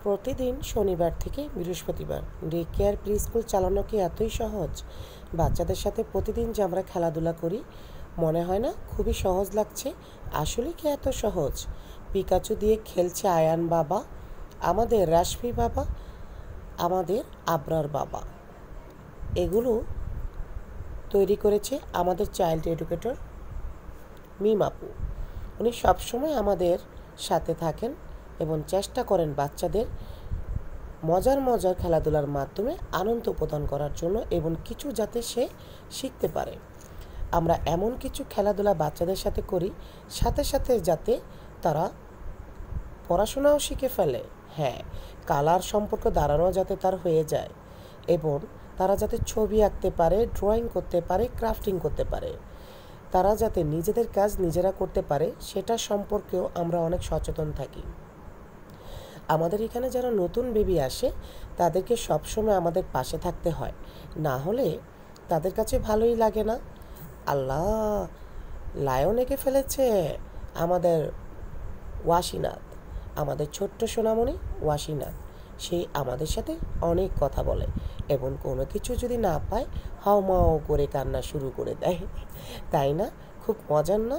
প্রতিদিন শনিবার থেকে বৃহস্পতিবার ডে কেয়ার প্রি স্কুল চালানো কি এতই সহজ? বাচ্চাদের সাথে প্রতিদিন যে আমরা খেলাধুলা করি, মনে হয় না খুবই সহজ লাগছে? আসলে কি এত সহজ? পিকাচু দিয়ে খেলছে আয়ান বাবা, আমাদের রাশমি বাবা, আমাদের আবরার বাবা। এগুলো তৈরি করেছে আমাদের চাইল্ড এডুকেটর মিম আপু। উনি সবসময় আমাদের সাথে থাকেন এবং চেষ্টা করেন বাচ্চাদের মজার মজার খেলাধুলার মাধ্যমে আনন্দ প্রদান করার জন্য এবং কিছু যাতে সে শিখতে পারে। আমরা এমন কিছু খেলাধুলা বাচ্চাদের সাথে করি, সাথে সাথে যাতে তারা পড়াশোনাও শিখে ফেলে। হ্যাঁ, কালার সম্পর্ক ধারণাও যাতে তার হয়ে যায় এবং তারা যাতে ছবি আঁকতে পারে, ড্রয়িং করতে পারে, ক্রাফটিং করতে পারে, তারা যাতে নিজেদের কাজ নিজেরা করতে পারে, সেটা সম্পর্কেও আমরা অনেক সচেতন থাকি। আমাদের এখানে যারা নতুন বেবি আসে তাদেরকে সবসময় আমাদের পাশে থাকতে হয়, না হলে তাদের কাছে ভালোই লাগে না। আল্লাহ, লায়ন এঁকে ফেলেছে আমাদের ওয়াসিনাথ, আমাদের ছোট্ট সোনামণি ওয়াসিনাথ। সে আমাদের সাথে অনেক কথা বলে এবং কোনো কিছু যদি না পায় হাউমাউ করে কান্না শুরু করে দেয়, তাই না? খুব মজার না?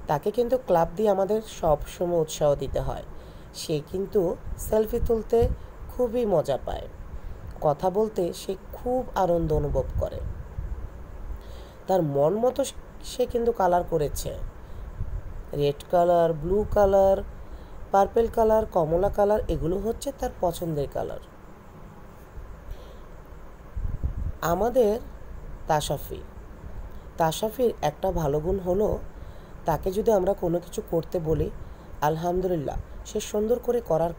তাকে কিন্তু ক্লাব দিয়ে আমাদের সব সময় উৎসাহ দিতে হয়। সে কিন্তু সেলফি তুলতে খুবই মজা পায়, কথা বলতে সে খুব আনন্দ অনুভব করে। তার মন মতো সে কিন্তু কালার করেছে, red colour, blue colour, purple colour, কমলা কালার, এগুলো হচ্ছে তার পছন্দের কালার। আমাদের তাসাফির একটা ভালো গুণ হলো, তাকে যদি আমরা কোনো কিছু করতে বলি, আলহামদুলিল্লাহ সে সুন্দর করে করার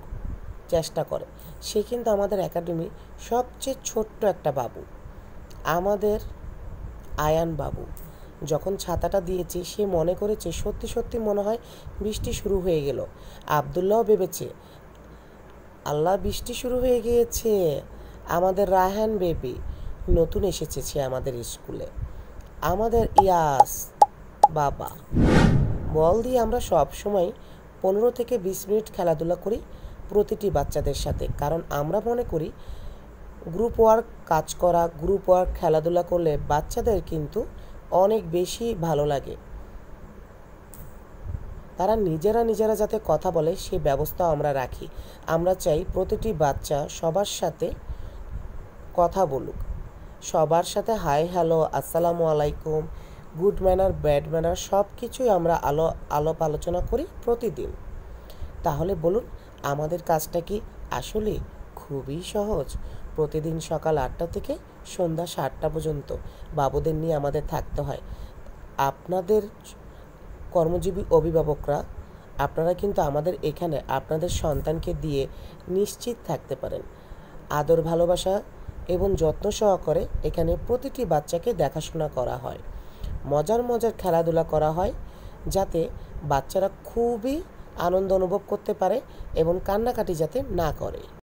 চেষ্টা করে। সে কিন্তু আমাদের একাডেমি সবচেয়ে ছোট্ট একটা বাবু। আমাদের আয়ান বাবু যখন ছাতাটা দিয়েছি, সে মনে করেছে সত্যি সত্যি মনে হয় বৃষ্টি শুরু হয়ে গেল। আবদুল্লাহও ভেবেছে আল্লাহ বৃষ্টি শুরু হয়ে গিয়েছে। আমাদের রায়হান বেবি নতুন এসেছে সে আমাদের স্কুলে। আমাদের ইয়াস বাবা, বল দিয়ে আমরা সব সময় 15 থেকে 20 মিনিট খেলাধুলা করি প্রতিটি বাচ্চাদের সাথে, কারণ আমরা মনে করি গ্রুপ ওয়ার্ক কাজ করা, গ্রুপ ওয়ার্ক খেলাধুলা করলে বাচ্চাদের কিন্তু অনেক বেশি ভালো লাগে। তারা নিজেরা যাতে কথা বলে সে ব্যবস্থাও আমরা রাখি। আমরা চাই প্রতিটি বাচ্চা সবার সাথে কথা বলুক, সবার সাথে হাই হ্যালো, আসসালামু আলাইকুম, গুড ম্যানার, ব্যাড ম্যানার সব কিছুই আমরা আলাপ আলোচনা করি প্রতিদিন। তাহলে বলুন, আমাদের কাজটা কি আসলে খুবই সহজ? প্রতিদিন সকাল 8টা থেকে সন্ধ্যা 7টা পর্যন্ত বাবুদের নিয়ে আমাদের থাকতে হয়। আপনাদের কর্মজীবী অভিভাবকরা, আপনারা কিন্তু আমাদের এখানে আপনাদের সন্তানকে দিয়ে নিশ্চিত থাকতে পারেন। আদর, ভালোবাসা এবং যত্ন সহকারে এখানে প্রতিটি বাচ্চাকে দেখাশোনা করা হয়। মজার মজার খেলাধুলা করা হয় যাতে বাচ্চারা খুবই আনন্দ অনুভব করতে পারে এবং কান্নাকাটি যাতে না করে।